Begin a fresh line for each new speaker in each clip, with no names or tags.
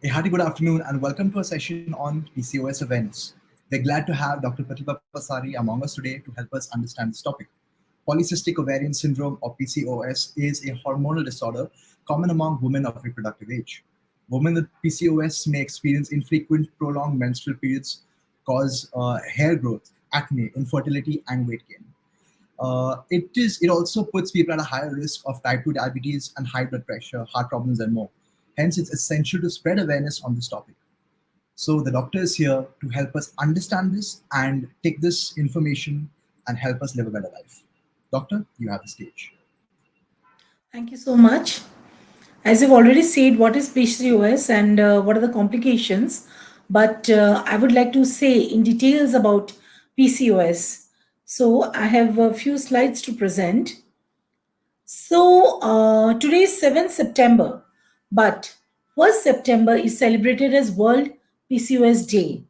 A hearty good afternoon and welcome to a session on PCOS awareness. We're glad to have Dr. Pratibha Pasari among us today to help us understand this topic. Polycystic ovarian syndrome or PCOS is a hormonal disorder common among women of reproductive age. Women with PCOS may experience infrequent, prolonged menstrual periods, cause hair growth, acne, infertility, and weight gain. It also puts people at a higher risk of type 2 diabetes and high blood pressure, heart problems, and more. Hence, it's essential to spread awareness on this topic. So, the doctor is here to help us understand this and take this information and help us live a better life. Doctor, you have the stage.
Thank you so much. As you've already said, what is PCOS and what are the complications? But I would like to say in details about PCOS. So I have a few slides to present. So today is 7th September, but 1st September is celebrated as World PCOS Day.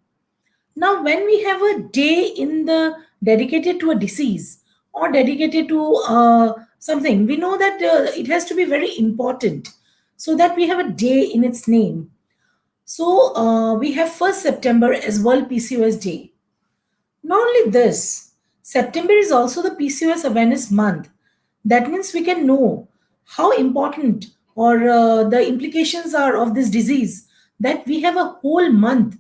Now, when we have a day in the dedicated to a disease or dedicated to something, we know that it has to be very important, so that we have a day in its name. So we have 1st September as World PCOS Day. Not only this, September is also the PCOS Awareness Month. That means we can know how important or the implications are of this disease, that we have a whole month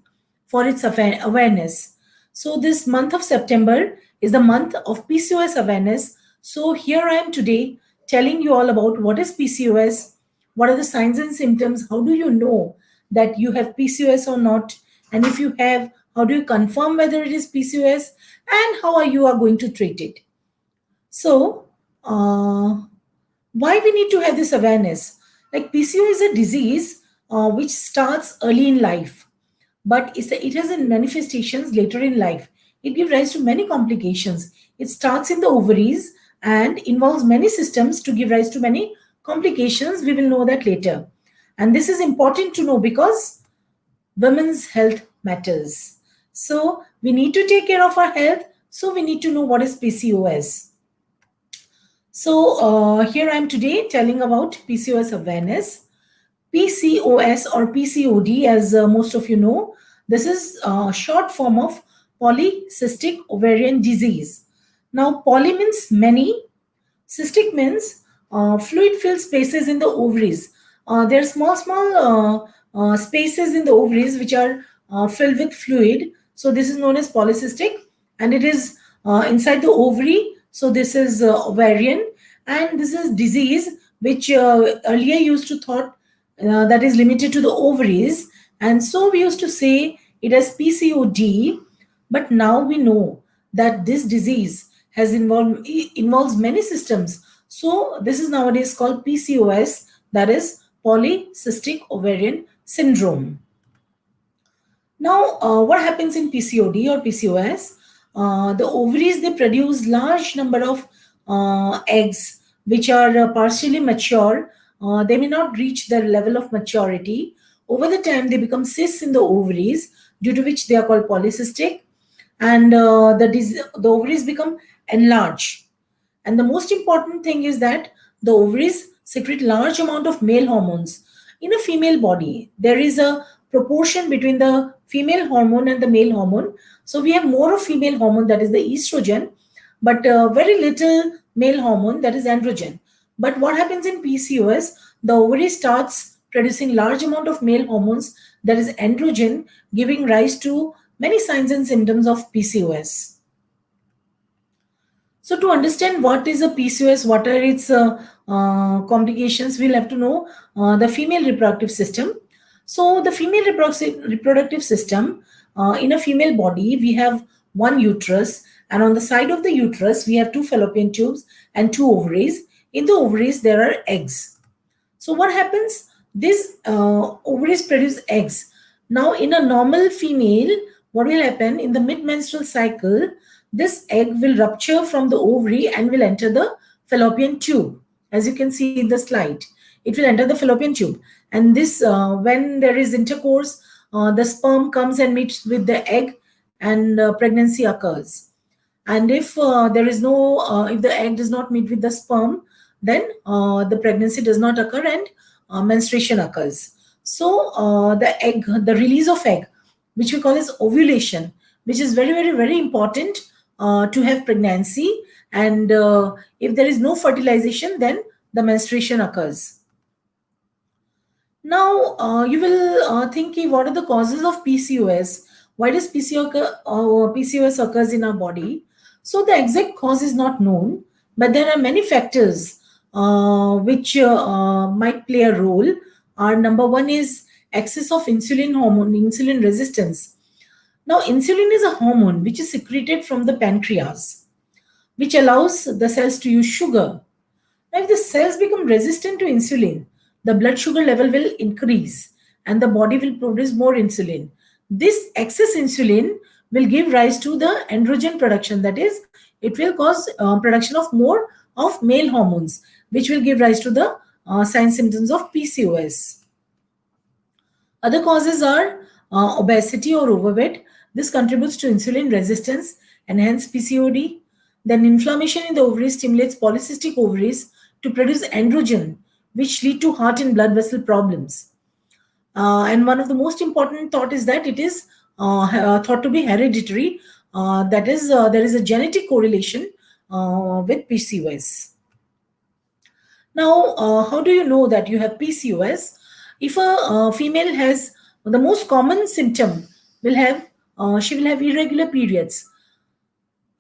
for its awareness. So this month of September is the month of PCOS awareness. So here I am today telling you all about what is PCOS, what are the signs and symptoms, how do you know that you have PCOS or not, and if you have, how do you confirm whether it is PCOS, and how are you are going to treat it. So why we need to have this awareness? Like PCOS is a disease which starts early in life, but it has manifestations later in life. It gives rise to many complications. It starts in the ovaries and involves many systems to give rise to many complications. We will know that later. And this is important to know because women's health matters. So we need to take care of our health. So we need to know what is PCOS. So here I am today telling about PCOS awareness. PCOS or PCOD, as most of you know, this is a short form of polycystic ovarian disease. Now, poly means many, cystic means fluid-filled spaces in the ovaries. There are small spaces in the ovaries which are filled with fluid. So this is known as polycystic, and it is inside the ovary. So this is ovarian, and this is disease which earlier used to thought that is limited to the ovaries, and so we used to say it as PCOD, but now we know that this disease involves many systems. So this is nowadays called PCOS, that is polycystic ovarian syndrome. Now, what happens in PCOD or PCOS? The ovaries, they produce large number of eggs which are partially mature. They may not reach their level of maturity. Over the time, they become cysts in the ovaries, due to which they are called polycystic, and the ovaries become enlarged. And the most important thing is that the ovaries secrete large amount of male hormones. In a female body, there is a proportion between the female hormone and the male hormone. So we have more of female hormone, that is the estrogen, but very little male hormone, that is androgen. But what happens in PCOS? The ovary starts producing large amount of male hormones, that is androgen, giving rise to many signs and symptoms of PCOS. So to understand what is a PCOS, what are its complications, we'll have to know the female reproductive system. So the female reproductive system, in a female body, we have one uterus, and on the side of the uterus, we have two fallopian tubes and two ovaries. In the ovaries, there are eggs. So what happens? These ovaries produce eggs. Now, in a normal female, what will happen in the mid-menstrual cycle? This egg will rupture from the ovary and will enter the fallopian tube. As you can see in the slide, it will enter the fallopian tube. And this, when there is intercourse, the sperm comes and meets with the egg, and pregnancy occurs. And if there is no, if the egg does not meet with the sperm, then the pregnancy does not occur and menstruation occurs. So the release of egg, which we call as ovulation, which is very, very, very important to have pregnancy. And if there is no fertilization, then the menstruation occurs. Now, you will think, what are the causes of PCOS? Why does PCOS occurs in our body? So the exact cause is not known, but there are many factors which might play a role. Our number one is excess of insulin hormone, insulin resistance. Now, insulin is a hormone which is secreted from the pancreas, which allows the cells to use sugar. Now, if the cells become resistant to insulin, the blood sugar level will increase and the body will produce more insulin. This excess insulin will give rise to the androgen production. That is, it will cause production of more of male hormones, which will give rise to the signs symptoms of PCOS. Other causes are obesity or overweight. This contributes to insulin resistance and hence PCOD. Then inflammation in the ovaries stimulates polycystic ovaries to produce androgen, which lead to heart and blood vessel problems. And one of the most important thought is that it is thought to be hereditary. That is, there is a genetic correlation with PCOS. Now, how do you know that you have PCOS? If a female has the most common symptom, will have she will have irregular periods.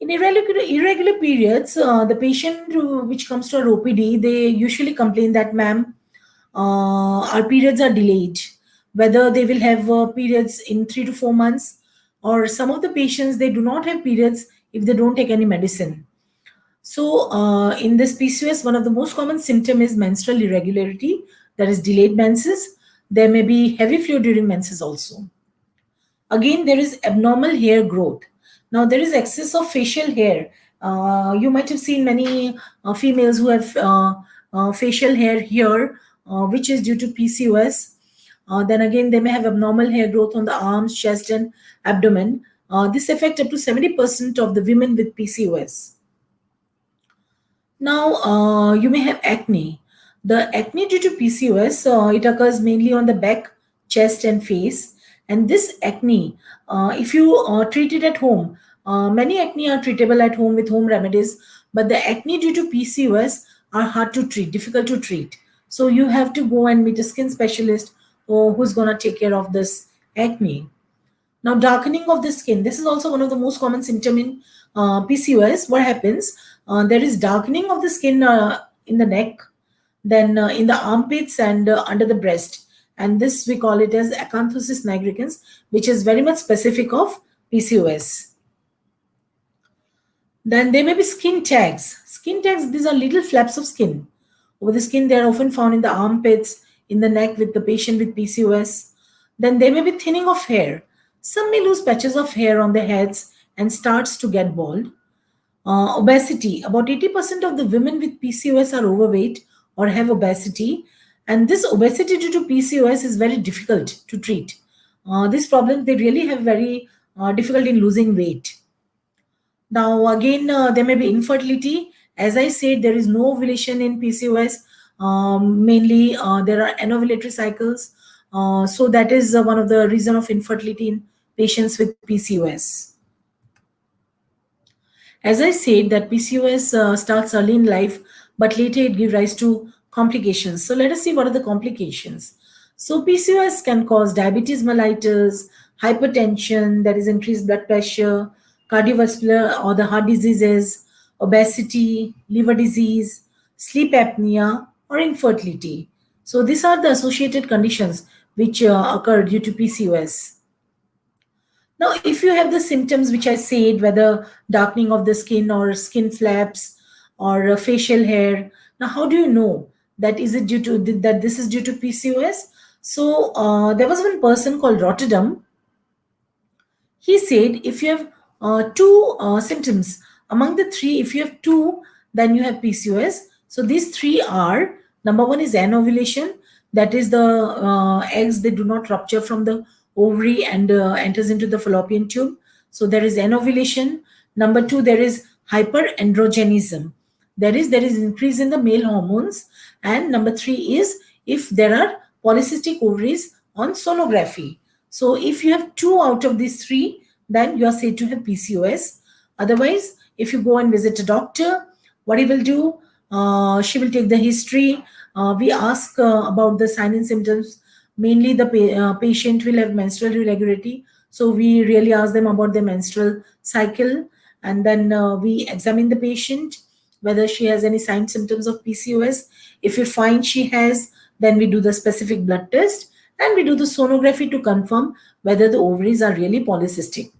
In irregular periods, the patient which comes to our OPD, they usually complain that, ma'am, our periods are delayed. Whether they will have periods in 3 to 4 months, or some of the patients, they do not have periods if they don't take any medicine. So in this PCOS, one of the most common symptom is menstrual irregularity, that is delayed menses. There may be heavy fluid during menses also. Again, there is abnormal hair growth. Now, there is excess of facial hair. You might have seen many females who have facial hair here, which is due to PCOS. Then again, they may have abnormal hair growth on the arms, chest, and abdomen. This affects up to 70% of the women with PCOS. Now, you may have acne. The acne due to PCOS, it occurs mainly on the back, chest, and face. And this acne, if you treat it at home, many acne are treatable at home with home remedies, but the acne due to PCOS are hard to treat, difficult to treat. So you have to go and meet a skin specialist who's going to take care of this acne. Now, darkening of the skin. This is also one of the most common symptom in PCOS. What happens? There is darkening of the skin in the neck, then in the armpits and under the breast. And this we call it as acanthosis nigricans, which is very much specific of PCOS. Then there may be skin tags. Skin tags, these are little flaps of skin. Over the skin, they are often found in the armpits, in the neck with the patient with PCOS. Then there may be thinning of hair. Some may lose patches of hair on their heads and starts to get bald. Obesity. About 80% of the women with PCOS are overweight or have obesity. And this obesity due to PCOS is very difficult to treat. This problem, they really have very difficult in losing weight. Now, again, there may be infertility. As I said, there is no ovulation in PCOS. Mainly, there are anovulatory cycles. So that is one of the reason of infertility in patients with PCOS. As I said, that PCOS starts early in life, but later it gives rise to complications. So let us see what are the complications. So PCOS can cause diabetes mellitus, hypertension, that is increased blood pressure, cardiovascular or the heart diseases, obesity, liver disease, sleep apnea, or infertility. So these are the associated conditions which occur due to PCOS. Now, if you have the symptoms which I said, whether darkening of the skin or skin flaps or facial hair, now how do you know that is it due to that this is due to PCOS? So there was one person called Rotterdam. He said if you have two symptoms among the three, if you have two, then you have PCOS. So these three are, number one is anovulation, that is the eggs, they do not rupture from the ovary and enters into the fallopian tube. So there is anovulation. Number two, there is hyperandrogenism. There is increase in the male hormones. And number three is if there are polycystic ovaries on sonography. So if you have 2 out of these 3, then you are said to have PCOS. Otherwise, if you go and visit a doctor, what he will do, she will take the history. We ask about the signs and symptoms. Mainly, the patient will have menstrual irregularity. So we really ask them about their menstrual cycle, and then we examine the patient whether she has any signs symptoms of PCOS. If we find she has, then we do the specific blood test and we do the sonography to confirm whether the ovaries are really polycystic.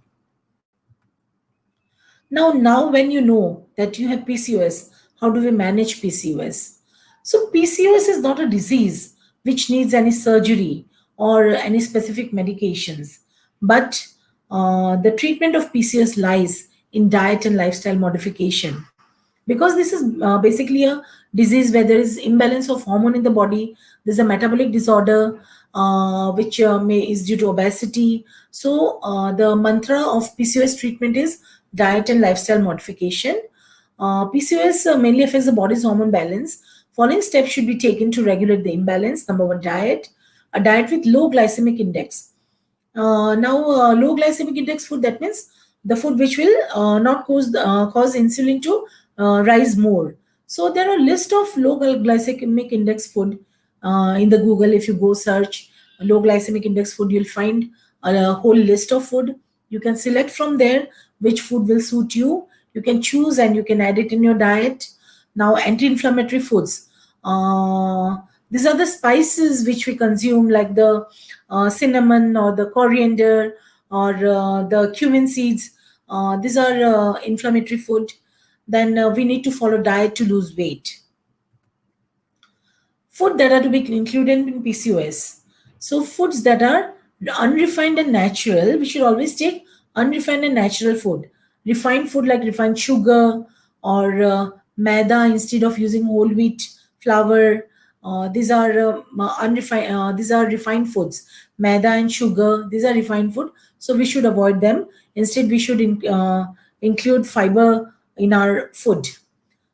Now when you know that you have PCOS, how do we manage PCOS? So PCOS is not a disease which needs any surgery or any specific medications, but the treatment of PCOS lies in diet and lifestyle modification. Because this is basically a disease where there is imbalance of hormone in the body, there's a metabolic disorder which is due to obesity. So the mantra of PCOS treatment is diet and lifestyle modification. PCOS mainly affects the body's hormone balance. Following steps should be taken to regulate the imbalance. Number one, diet. A diet with low glycemic index. Low glycemic index food, that means the food which will not cause insulin to rise more. So there are a list of low glycemic index food in the Google. If you go search low glycemic index food, you'll find a whole list of food. You can select from there which food will suit you. You can choose and you can add it in your diet. Now, anti-inflammatory foods. These are the spices which we consume, like the cinnamon or the coriander or the cumin seeds. These are inflammatory food. Then we need to follow diet to lose weight. Food that are to be included in PCOS. So foods that are unrefined and natural, we should always take unrefined and natural food. Refined food like refined sugar or maida instead of using whole wheat flour. These are unrefined. These are refined foods. Maida and sugar. These are refined food. So we should avoid them. Instead, we should include fiber in our food.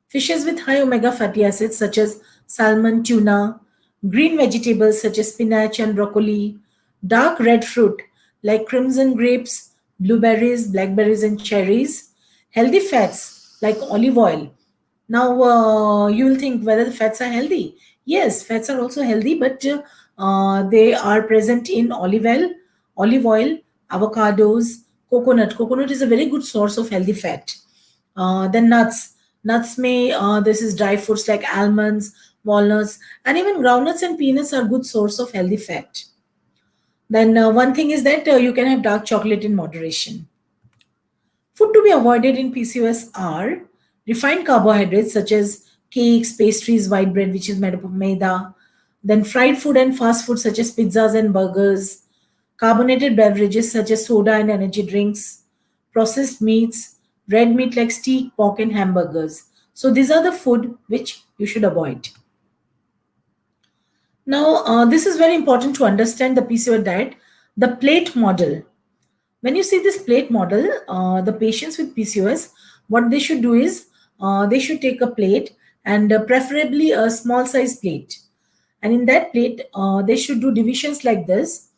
Fishes with high omega fatty acids such as salmon, tuna, green vegetables such as spinach and broccoli, dark red fruit like crimson grapes, blueberries, blackberries, and cherries, healthy fats like olive oil. Now, you will think whether the fats are healthy. Yes, fats are also healthy, but they are present in olive oil, avocados, coconut. Coconut is a very good source of healthy fat. Then nuts. Nuts may, this is dry foods like almonds, walnuts, and even groundnuts and peanuts are good source of healthy fat. Then one thing is that you can have dark chocolate in moderation. Food to be avoided in PCOS are refined carbohydrates such as cakes, pastries, white bread, which is made up of maida. Then fried food and fast food such as pizzas and burgers. Carbonated beverages such as soda and energy drinks. Processed meats, red meat like steak, pork, and hamburgers. So these are the food which you should avoid. Now, this is very important to understand the PCOS diet, the plate model. When you see this plate model, the patients with PCOS, what they should do is they should take a plate and preferably a small size plate. And in that plate, they should do divisions like this.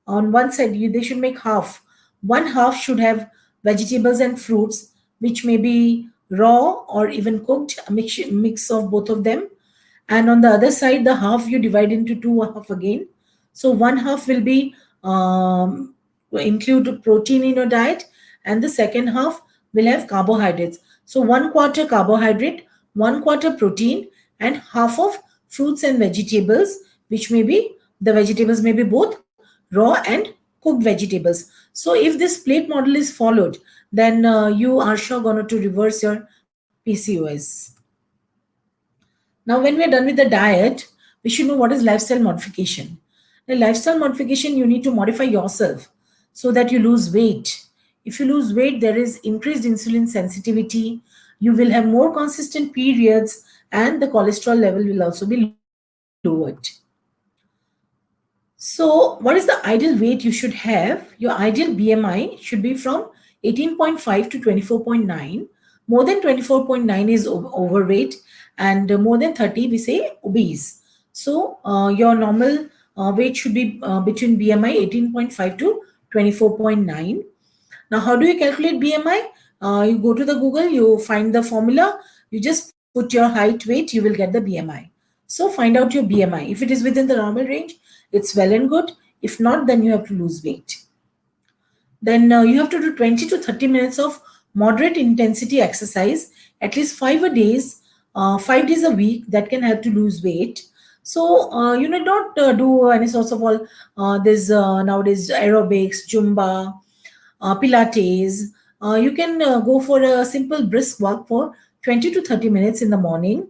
On one side, they should make half. One half should have vegetables and fruits, which may be raw or even cooked, a mix of both of them. And on the other side, the half you divide into two half again. So one half will be include protein in your diet, and the second half will have carbohydrates. So 1/4 carbohydrate, 1/4 protein, and half of fruits and vegetables, which may be the vegetables may be both raw and cooked vegetables. So if this plate model is followed, then you are sure going to reverse your PCOS. Now, when we are done with the diet, we should know what is lifestyle modification. The lifestyle modification, you need to modify yourself so that you lose weight. If you lose weight, there is increased insulin sensitivity. You will have more consistent periods, and the cholesterol level will also be lowered. So, what is the ideal weight you should have? Your ideal BMI should be from 18.5 to 24.9. More than 24.9 is overweight, and more than 30 we say obese. So your normal weight should be between BMI 18.5 to 24.9. Now, how do you calculate BMI? You go to the Google, you find the formula, you just put your height, weight, you will get the BMI. So find out your BMI. If it is within the normal range, it's well and good. If not, then you have to lose weight. Then you have to do 20 to 30 minutes of moderate intensity exercise, at least 5 days a week. That can help to lose weight. So you need not do any sorts of all this nowadays aerobics, Zumba, Pilates. You can go for a simple brisk walk for 20 to 30 minutes in the morning,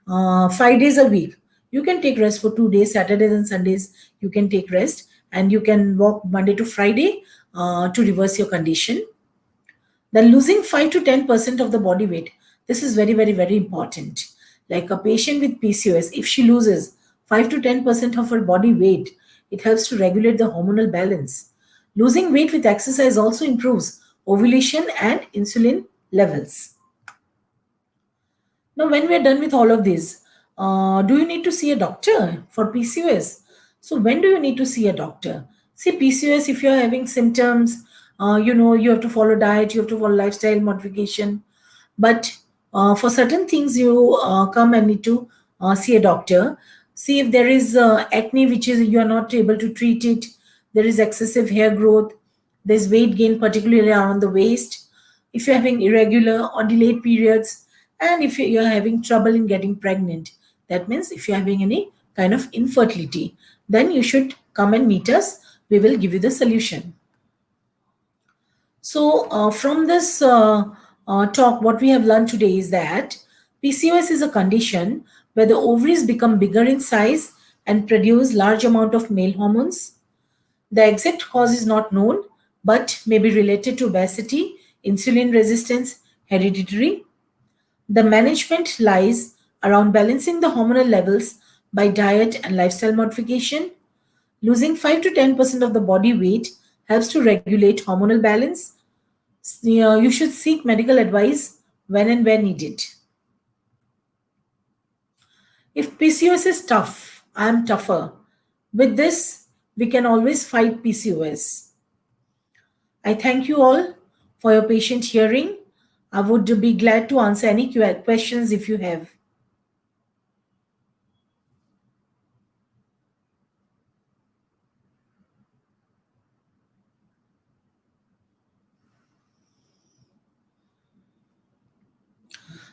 5 days a week. You can take rest for 2 days, Saturdays and Sundays. You can take rest and you can walk Monday to Friday to reverse your condition. Then losing 5 to 10% of the body weight. This is very, very, very important. Like a patient with PCOS, if she loses 5 to 10% of her body weight, it helps to regulate the hormonal balance. Losing weight with exercise also improves ovulation and insulin levels. Now, when we are done with all of this, do you need to see a doctor for PCOS? So, when do you need to see a doctor? See, PCOS, if you're having symptoms, you have to follow diet, you have to follow lifestyle modification. But for certain things, you come and need to see a doctor. See if there is acne, which is you are not able to treat it. There is excessive hair growth. There's weight gain, particularly around the waist. If you're having irregular or delayed periods, and if you're having trouble in getting pregnant, that means if you're having any kind of infertility, then you should come and meet us. We will give you the solution. So, from this talk, what we have learned today is that PCOS is a condition where the ovaries become bigger in size and produce large amount of male hormones. The exact cause is not known, but may be related to obesity, insulin resistance, hereditary. The management lies around balancing the hormonal levels by diet and lifestyle modification. Losing 5 to 10% of the body weight helps to regulate hormonal balance. You should seek medical advice when and where needed. If PCOS is tough, I am tougher. With this, we can always fight PCOS. I thank you all for your patient hearing. I would be glad to answer any questions if you have.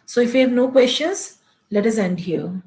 So if you have no questions, let us end here.